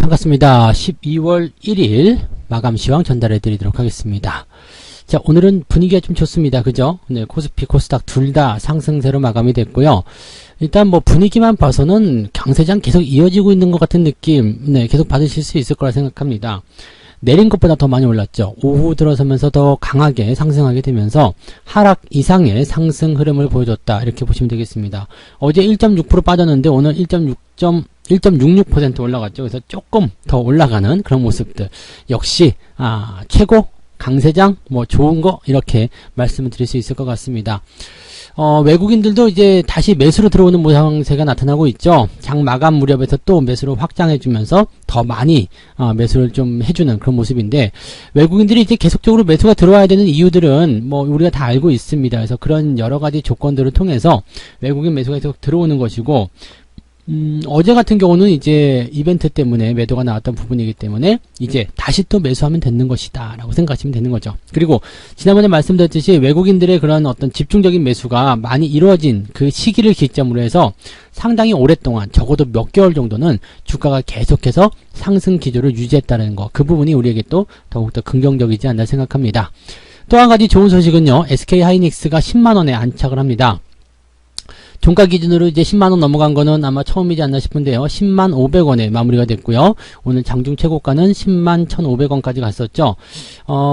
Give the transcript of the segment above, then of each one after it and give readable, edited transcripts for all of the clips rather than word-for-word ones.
반갑습니다. 12월 1일 마감 시황 전달해 드리도록 하겠습니다. 자, 오늘은 분위기가 좀 좋습니다. 그죠? 네, 코스피, 코스닥 둘 다 상승세로 마감이 됐고요. 일단 뭐 분위기만 봐서는 강세장 계속 이어지고 있는 것 같은 느낌, 네, 계속 받으실 수 있을 거라 생각합니다. 내린 것보다 더 많이 올랐죠. 오후 들어서면서 더 강하게 상승하게 되면서 하락 이상의 상승 흐름을 보여줬다. 이렇게 보시면 되겠습니다. 어제 1.6% 빠졌는데 오늘 1.66% 올라갔죠. 그래서 조금 더 올라가는 그런 모습들. 역시 최고 강세장 뭐 좋은 거 이렇게 말씀을 드릴 수 있을 것 같습니다. 외국인들도 이제 다시 매수로 들어오는 모양새가 나타나고 있죠. 장 마감 무렵에서 또 매수로 확장해주면서 더 많이 매수를 좀 해주는 그런 모습인데, 외국인들이 이제 계속적으로 매수가 들어와야 되는 이유들은 뭐 우리가 다 알고 있습니다. 그래서 그런 여러 가지 조건들을 통해서 외국인 매수가 계속 들어오는 것이고, 어제 같은 경우는 이제 이벤트 때문에 매도가 나왔던 부분이기 때문에 이제 다시 또 매수하면 되는 것이다 라고 생각하시면 되는 거죠. 그리고 지난번에 말씀드렸듯이 외국인들의 그런 어떤 집중적인 매수가 많이 이루어진 그 시기를 기점으로 해서 상당히 오랫동안 적어도 몇 개월 정도는 주가가 계속해서 상승 기조를 유지했다는 거, 그 부분이 우리에게 또 더욱더 긍정적이지 않나 생각합니다. 또 한 가지 좋은 소식은요, SK하이닉스가 10만원에 안착을 합니다. 종가 기준으로 이제 10만원 넘어간 거는 아마 처음이지 않나 싶은데요. 10만 500원에 마무리가 됐고요. 오늘 장중 최고가는 10만 1,500원까지 갔었죠.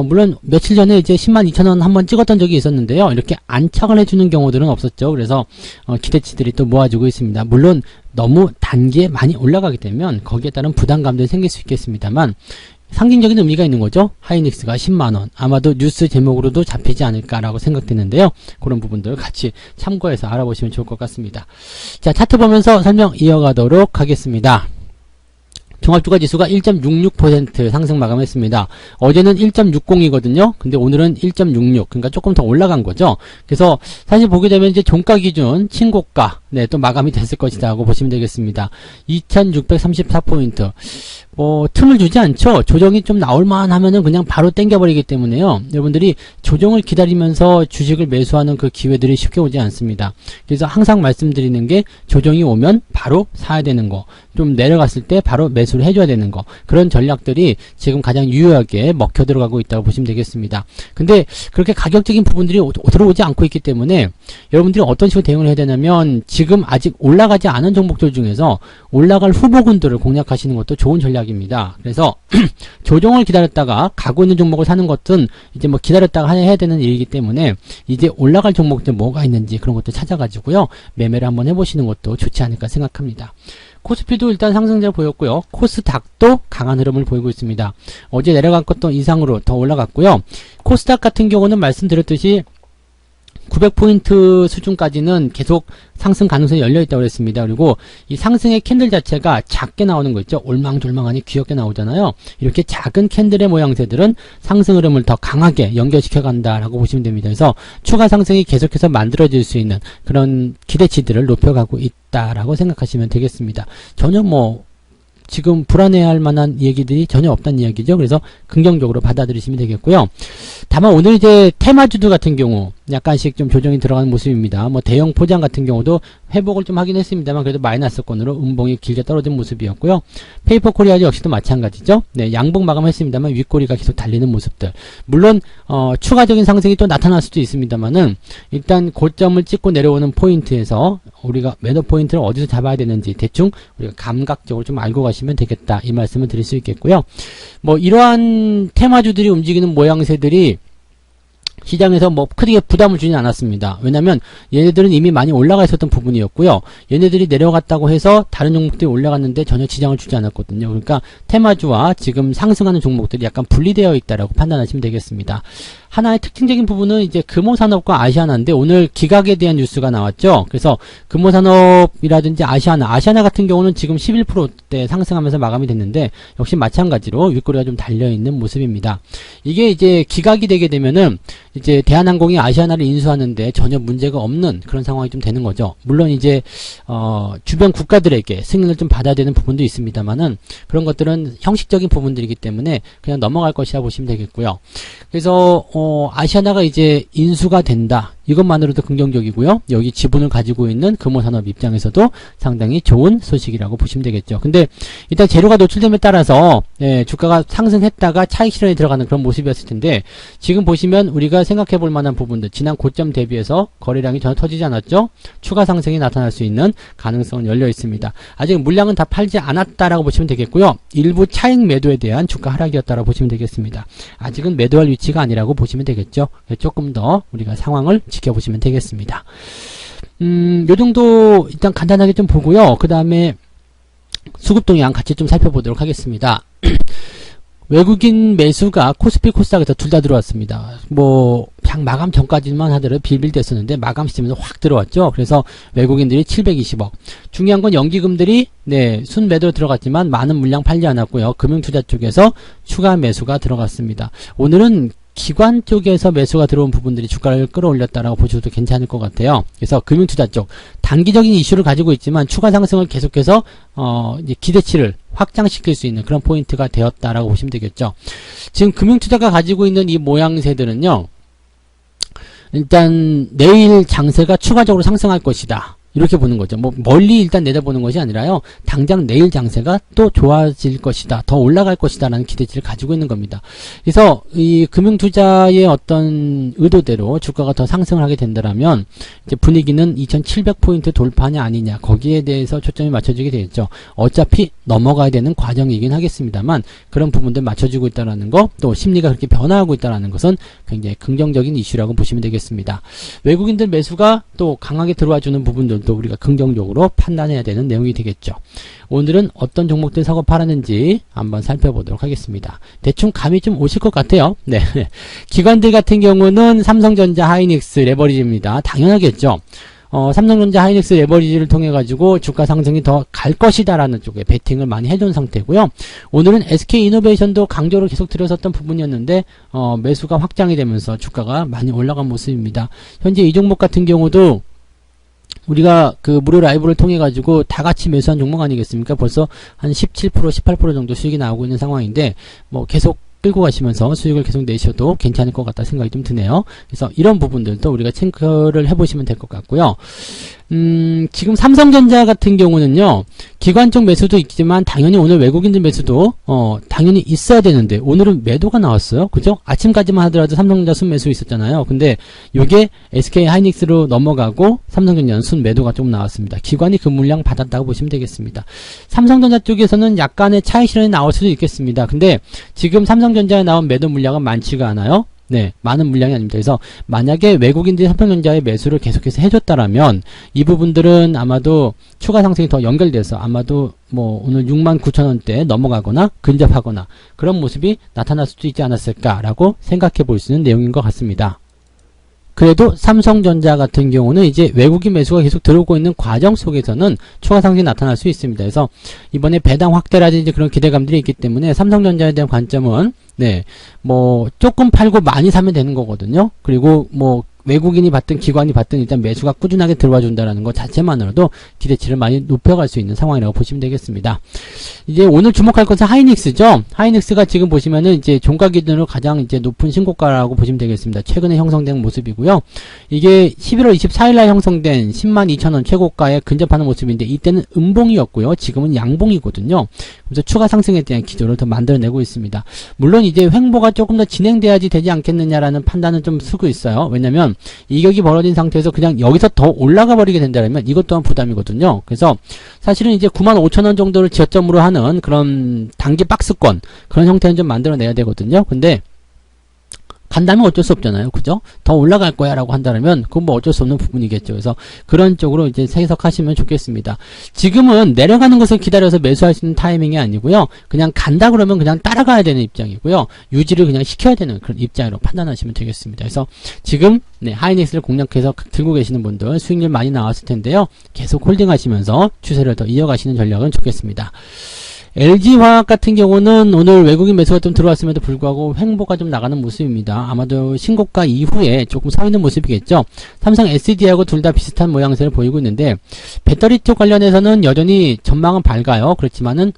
물론 며칠 전에 이제 10만 2천원 한번 찍었던 적이 있었는데요. 이렇게 안착을 해주는 경우들은 없었죠. 그래서 기대치들이 또 모아지고 있습니다. 물론 너무 단기에 많이 올라가게 되면 거기에 따른 부담감들이 생길 수 있겠습니다만, 상징적인 의미가 있는 거죠. 하이닉스가 10만원. 아마도 뉴스 제목으로도 잡히지 않을까라고 생각되는데요. 그런 부분들 같이 참고해서 알아보시면 좋을 것 같습니다. 자, 차트 보면서 설명 이어가도록 하겠습니다. 종합주가지수가 1.66% 상승 마감했습니다. 어제는 1.60이거든요. 근데 오늘은 1.66. 그러니까 조금 더 올라간 거죠. 그래서 사실 보게 되면 이제 종가 기준 친고가, 네, 또 마감이 됐을 것이다 하고 보시면 되겠습니다. 2634포인트. 틈을 주지 않죠. 조정이 좀 나올만 하면은 그냥 바로 땡겨버리기 때문에요. 여러분들이 조정을 기다리면서 주식을 매수하는 그 기회들이 쉽게 오지 않습니다. 그래서 항상 말씀드리는 게, 조정이 오면 바로 사야 되는 거, 좀 내려갔을 때 바로 매수를 해줘야 되는 거, 그런 전략들이 지금 가장 유효하게 먹혀 들어가고 있다고 보시면 되겠습니다. 근데 그렇게 가격적인 부분들이 들어오지 않고 있기 때문에 여러분들이 어떤 식으로 대응을 해야 되냐면, 지금 아직 올라가지 않은 종목들 중에서 올라갈 후보군들을 공략하시는 것도 좋은 전략입니다. 그래서 조정을 기다렸다가 가고 있는 종목을 사는 것은 이제 뭐 기다렸다가 해야 되는 일이기 때문에, 이제 올라갈 종목들 뭐가 있는지 그런 것도 찾아가지고요, 매매를 한번 해보시는 것도 좋지 않을까 생각합니다. 코스피도 일단 상승세 보였고요. 코스닥도 강한 흐름을 보이고 있습니다. 어제 내려간 것도 이상으로 더 올라갔고요. 코스닥 같은 경우는 말씀드렸듯이 900포인트 수준까지는 계속 상승 가능성이 열려있다고 했습니다. 그리고 이 상승의 캔들 자체가 작게 나오는 거 있죠. 올망졸망하니 귀엽게 나오잖아요. 이렇게 작은 캔들의 모양새들은 상승 흐름을 더 강하게 연결시켜 간다라고 보시면 됩니다. 그래서 추가 상승이 계속해서 만들어질 수 있는 그런 기대치들을 높여가고 있다라고 생각하시면 되겠습니다. 전혀 지금 불안해할 만한 얘기들이 전혀 없다는 이야기죠. 그래서 긍정적으로 받아들이시면 되겠고요. 다만 오늘 이제 테마주들 같은 경우 약간씩 좀 조정이 들어가는 모습입니다. 대형 포장 같은 경우도 회복을 좀 하긴 했습니다만, 그래도 마이너스권으로 음봉이 길게 떨어진 모습이었고요. 페이퍼 코리아 역시도 마찬가지죠. 네, 양봉 마감했습니다만 윗꼬리가 계속 달리는 모습들. 물론 추가적인 상승이 또 나타날 수도 있습니다만은, 일단 고점을 찍고 내려오는 포인트에서 우리가 매도 포인트를 어디서 잡아야 되는지 대충 우리가 감각적으로 좀 알고 가시면 되겠다, 이 말씀을 드릴 수 있겠고요. 이러한 테마주들이 움직이는 모양새들이 시장에서 크게 부담을 주진 않았습니다. 왜냐면 얘네들은 이미 많이 올라가 있었던 부분이었고요. 얘네들이 내려갔다고 해서 다른 종목들이 올라갔는데 전혀 지장을 주지 않았거든요. 그러니까 테마주와 지금 상승하는 종목들이 약간 분리되어 있다라고 판단하시면 되겠습니다. 하나의 특징적인 부분은 이제 금호산업과 아시아나인데, 오늘 기각에 대한 뉴스가 나왔죠. 그래서 금호산업이라든지 아시아나 같은 경우는 지금 11%대 상승하면서 마감이 됐는데, 역시 마찬가지로 윗꼬리가 좀 달려있는 모습입니다. 이게 이제 기각이 되게 되면은 이제 대한항공이 아시아나를 인수하는데 전혀 문제가 없는 그런 상황이 좀 되는 거죠. 물론 이제 주변 국가들에게 승인을 좀 받아야 되는 부분도 있습니다만은, 그런 것들은 형식적인 부분들이기 때문에 그냥 넘어갈 것이라 보시면 되겠고요. 그래서 아시아나가 이제 인수가 된다, 이것만으로도 긍정적이고요. 여기 지분을 가지고 있는 금호산업 입장에서도 상당히 좋은 소식이라고 보시면 되겠죠. 근데 일단 재료가 노출됨에 따라서 주가가 상승했다가 차익 실현에 들어가는 그런 모습이었을 텐데 지금 보시면 우리가 생각해 볼 만한 부분들 지난 고점 대비해서 거래량이 전혀 터지지 않았죠. 추가 상승이 나타날 수 있는 가능성은 열려 있습니다. 아직 물량은 다 팔지 않았다라고 보시면 되겠고요. 일부 차익 매도에 대한 주가 하락이었다라고 보시면 되겠습니다. 아직은 매도할 위치가 아니라고 보시면 되겠죠. 조금 더 우리가 상황을 지켜보시면 되겠습니다. 요 정도 일단 간단하게 좀 보고요. 그 다음에 수급 동향 같이 좀 살펴보도록 하겠습니다. 외국인 매수가 코스피 코스닥에서 둘 다 들어왔습니다. 그냥 마감 전까지만 하더라도 빌빌댔었는데 마감 시점에서 확 들어왔죠. 그래서 외국인들이 720억. 중요한 건 연기금들이 순매도로 들어갔지만 많은 물량 팔지 않았고요. 금융투자 쪽에서 추가 매수가 들어갔습니다. 오늘은 기관 쪽에서 매수가 들어온 부분들이 주가를 끌어올렸다라고 보셔도 괜찮을 것 같아요. 그래서 금융투자 쪽 단기적인 이슈를 가지고 있지만 추가 상승을 계속해서 이제 기대치를 확장시킬 수 있는 그런 포인트가 되었다라고 보시면 되겠죠. 지금 금융투자가 가지고 있는 이 모양새들은요. 일단 내일 장세가 추가적으로 상승할 것이다. 이렇게 보는 거죠. 멀리 일단 내다보는 것이 아니라요. 당장 내일 장세가 또 좋아질 것이다. 더 올라갈 것이다. 라는 기대치를 가지고 있는 겁니다. 그래서 이 금융투자의 어떤 의도대로 주가가 더 상승을 하게 된다면 이제 분위기는 2700포인트 돌파냐 아니냐. 거기에 대해서 초점이 맞춰지게 되겠죠. 어차피 넘어가야 되는 과정이긴 하겠습니다만 그런 부분들 맞춰지고 있다는 거, 또 심리가 그렇게 변화하고 있다는 것은 굉장히 긍정적인 이슈라고 보시면 되겠습니다. 외국인들 매수가 또 강하게 들어와주는 부분들 또 우리가 긍정적으로 판단해야 되는 내용이 되겠죠. 오늘은 어떤 종목들 사고 팔았는지 한번 살펴보도록 하겠습니다. 대충 감이 좀 오실 것 같아요. 기관들 같은 경우는 삼성전자, 하이닉스, 레버리지입니다. 당연하겠죠. 삼성전자, 하이닉스, 레버리지를 통해 가지고 주가 상승이 더 갈 것이다라는 쪽에 베팅을 많이 해둔 상태고요. 오늘은 SK이노베이션도 강조를 계속 드렸었던 부분이었는데 매수가 확장이 되면서 주가가 많이 올라간 모습입니다. 현재 이 종목 같은 경우도 우리가 그 무료 라이브를 통해 가지고 다 같이 매수한 종목 아니겠습니까? 벌써 한 17%, 18% 정도 수익이 나오고 있는 상황인데 계속 끌고 가시면서 수익을 계속 내셔도 괜찮을 것 같다 생각이 좀 드네요. 그래서 이런 부분들도 우리가 체크를 해보시면 될 것 같고요. 지금 삼성전자 같은 경우는요, 기관 쪽 매수도 있지만 당연히 오늘 외국인들 매수도 당연히 있어야 되는데 오늘은 매도가 나왔어요. 그죠? 아침까지만 하더라도 삼성전자 순매수 있었잖아요. 근데 이게 SK 하이닉스로 넘어가고 삼성전자는 순매도가 좀 나왔습니다. 기관이 그 물량 받았다고 보시면 되겠습니다. 삼성전자 쪽에서는 약간의 차익 실현이 나올 수도 있겠습니다. 근데 지금 삼성전자에 나온 매도 물량은 많지가 않아요. 많은 물량이 아닙니다. 그래서 만약에 외국인들이 삼성전자의 매수를 계속해서 해줬다라면 이 부분들은 아마도 추가 상승이 더 연결돼서 아마도 오늘 69,000원대 넘어가거나 근접하거나 그런 모습이 나타날 수도 있지 않았을까라고 생각해 볼 수 있는 내용인 것 같습니다. 그래도 삼성전자 같은 경우는 이제 외국인 매수가 계속 들어오고 있는 과정 속에서는 추가 상승이 나타날 수 있습니다. 그래서 이번에 배당 확대라든지 그런 기대감들이 있기 때문에 삼성전자에 대한 관점은 조금 팔고 많이 사면 되는 거거든요. 그리고 외국인이 받든 기관이 받든 일단 매수가 꾸준하게 들어와 준다라는 것 자체만으로도 기대치를 많이 높여갈 수 있는 상황이라고 보시면 되겠습니다. 이제 오늘 주목할 것은 하이닉스죠. 하이닉스가 지금 보시면은 이제 종가 기준으로 가장 이제 높은 신고가라고 보시면 되겠습니다. 최근에 형성된 모습이고요. 이게 11월 24일날 형성된 102,000원 최고가에 근접하는 모습인데 이때는 음봉이었고요. 지금은 양봉이거든요. 그래서 추가 상승에 대한 기조를 더 만들어내고 있습니다. 물론 이제 횡보가 조금 더 진행돼야지 되지 않겠느냐라는 판단은 좀 쓰고 있어요. 왜냐면 이격이 벌어진 상태에서 그냥 여기서 더 올라가 버리게 된다면 이것 또한 부담이거든요. 그래서 사실은 이제 95,000원 정도를 지점으로 하는 그런 단기 박스권 그런 형태는 좀 만들어내야 되거든요. 근데 간다면 어쩔 수 없잖아요. 그죠? 더 올라갈 거야 라고 한다면 그건 어쩔 수 없는 부분이겠죠. 그래서 그런 쪽으로 이제 해석하시면 좋겠습니다. 지금은 내려가는 것을 기다려서 매수할 수 있는 타이밍이 아니고요. 그냥 간다 그러면 그냥 따라가야 되는 입장이고요. 유지를 그냥 시켜야 되는 그런 입장으로 판단하시면 되겠습니다. 그래서 지금 하이닉스를 공략해서 들고 계시는 분들 수익률 많이 나왔을 텐데요. 계속 홀딩하시면서 추세를 더 이어가시는 전략은 좋겠습니다. LG화학 같은 경우는 오늘 외국인 매수가 좀 들어왔음에도 불구하고 횡보가 좀 나가는 모습입니다. 아마도 신고가 이후에 조금 서 있는 모습이겠죠. 삼성 SD하고 둘 다 비슷한 모양새를 보이고 있는데 배터리 쪽 관련해서는 여전히 전망은 밝아요. 그렇지만은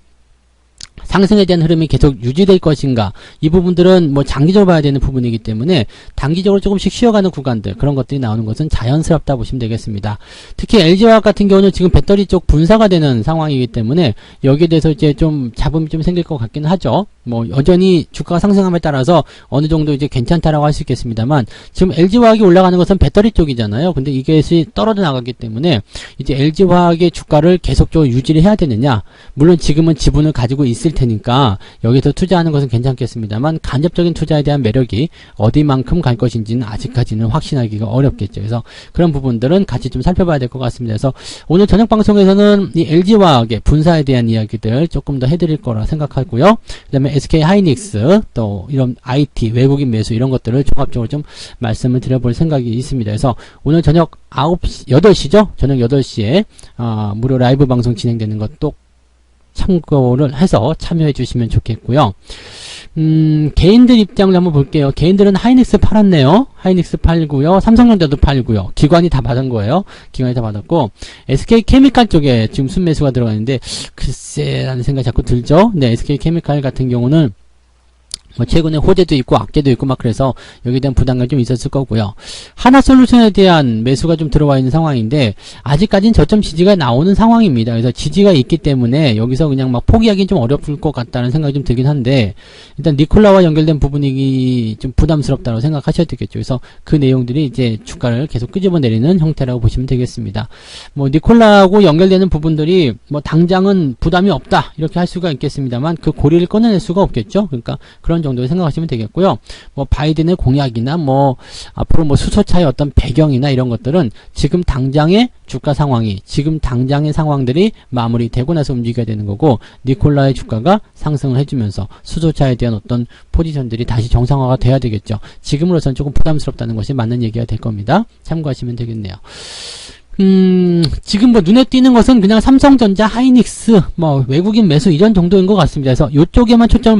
상승에 대한 흐름이 계속 유지될 것인가, 이 부분들은 뭐 장기적으로 봐야 되는 부분이기 때문에 단기적으로 조금씩 쉬어가는 구간들, 그런 것들이 나오는 것은 자연스럽다 보시면 되겠습니다. 특히 LG화학 같은 경우는 지금 배터리 쪽 분사가 되는 상황이기 때문에 여기에 대해서 이제 좀 잡음이 좀 생길 것 같기는 하죠. 뭐 여전히 주가가 상승함에 따라서 어느 정도 이제 괜찮다라고 할 수 있겠습니다만, 지금 LG화학이 올라가는 것은 배터리 쪽이잖아요. 근데 이것이 떨어져 나가기 때문에 이제 LG화학의 주가를 계속적으로 유지를 해야 되느냐, 물론 지금은 지분을 가지고 있을 테니까 여기서 투자하는 것은 괜찮겠습니다만, 간접적인 투자에 대한 매력이 어디만큼 갈 것인지는 아직까지는 확신하기가 어렵겠죠. 그래서 그런 부분들은 같이 좀 살펴봐야 될 것 같습니다. 그래서 오늘 저녁 방송에서는 이 LG화학의 분사에 대한 이야기들 조금 더 해드릴 거라 생각하고요. 그 다음에 SK하이닉스, 또 이런 IT, 외국인 매수, 이런 것들을 종합적으로 좀 말씀을 드려볼 생각이 있습니다. 그래서 오늘 저녁 9시, 8시죠? 저녁 8시에 무료 라이브 방송 진행되는 것도 참고를 해서 참여해 주시면 좋겠고요. 개인들 입장을 한번 볼게요. 개인들은 하이닉스 팔았네요. 하이닉스 팔고요. 삼성전자도 팔고요. 기관이 다 받은 거예요. 기관이 다 받았고, SK케미칼 쪽에 지금 순매수가 들어가는데, 글쎄, 라는 생각이 자꾸 들죠? 네, SK케미칼 같은 경우는 뭐 최근에 호재도 있고 악재도 있고 막 그래서 여기에 대한 부담감이 좀 있었을 거고요. 하나솔루션에 대한 매수가 좀 들어와 있는 상황인데 아직까지는 저점 지지가 나오는 상황입니다. 그래서 지지가 있기 때문에 여기서 그냥 막 포기하기는 좀 어려울 것 같다는 생각이 좀 들긴 한데, 일단 니콜라와 연결된 부분이 좀 부담스럽다고 생각하셔야 되겠죠. 그래서 그 내용들이 이제 주가를 계속 끄집어내리는 형태라고 보시면 되겠습니다. 뭐 니콜라하고 연결되는 부분들이 뭐 당장은 부담이 없다 이렇게 할 수가 있겠습니다만, 그 고리를 끊어낼 수가 없겠죠. 그러니까 그런 정도로 생각하시면 되겠고요. 뭐 바이든의 공약이나 뭐 앞으로 뭐 수소차의 어떤 배경이나 이런 것들은 지금 당장의 주가 상황이, 지금 당장의 상황들이 마무리되고 나서 움직여야 되는 거고, 니콜라의 주가가 상승을 해주면서 수소차에 대한 어떤 포지션들이 다시 정상화가 돼야 되겠죠. 지금으로서는 조금 부담스럽다는 것이 맞는 얘기가 될 겁니다. 참고하시면 되겠네요. 지금 뭐 눈에 띄는 것은 그냥 삼성전자, 하이닉스, 뭐 외국인 매수 이런 정도인 것 같습니다. 그래서 이쪽에만 초점을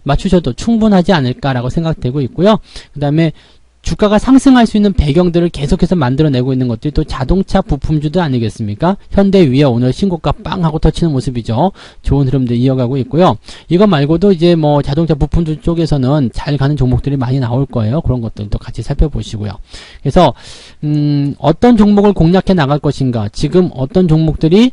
맞추셔도 충분하지 않을까라고 생각되고 있고요. 그 다음에 주가가 상승할 수 있는 배경들을 계속해서 만들어내고 있는 것들이 또 자동차 부품주들 아니겠습니까? 현대 위에 오늘 신고가 빵 하고 터치는 모습이죠. 좋은 흐름들 이어가고 있고요. 이거 말고도 이제 뭐 자동차 부품주 쪽에서는 잘 가는 종목들이 많이 나올 거예요. 그런 것들도 같이 살펴보시고요. 그래서 어떤 종목을 공략해 나갈 것인가, 지금 어떤 종목들이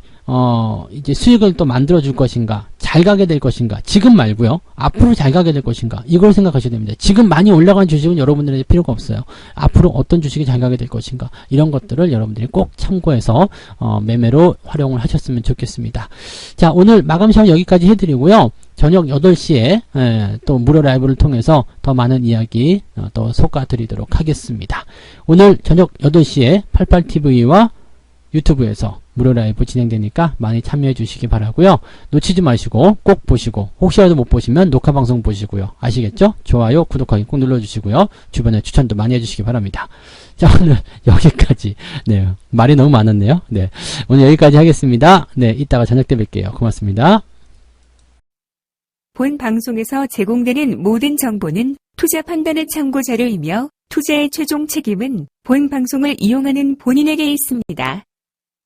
이제 수익을 또 만들어줄 것인가, 잘 가게 될 것인가, 지금 말고요, 앞으로 잘 가게 될 것인가, 이걸 생각하셔야 됩니다. 지금 많이 올라간 주식은 여러분들에게 필요가 없어요. 앞으로 어떤 주식이 잘 가게 될 것인가, 이런 것들을 여러분들이 꼭 참고해서 매매로 활용을 하셨으면 좋겠습니다. 자, 오늘 마감 시간 여기까지 해드리고요. 저녁 8시에 또 무료 라이브를 통해서 더 많은 이야기 또 솎아드리도록 하겠습니다. 오늘 저녁 8시에 88TV와 유튜브에서 무료 라이브 진행되니까 많이 참여해 주시기 바라고요. 놓치지 마시고 꼭 보시고, 혹시라도 못 보시면 녹화 방송 보시고요. 아시겠죠? 좋아요, 구독하기 꼭 눌러주시고요. 주변에 추천도 많이 해주시기 바랍니다. 자, 오늘 여기까지. 네, 말이 너무 많았네요. 네, 오늘 여기까지 하겠습니다. 네, 이따가 저녁 때 뵐게요. 고맙습니다. 본 방송에서 제공되는 모든 정보는 투자 판단의 참고 자료이며 투자의 최종 책임은 본 방송을 이용하는 본인에게 있습니다.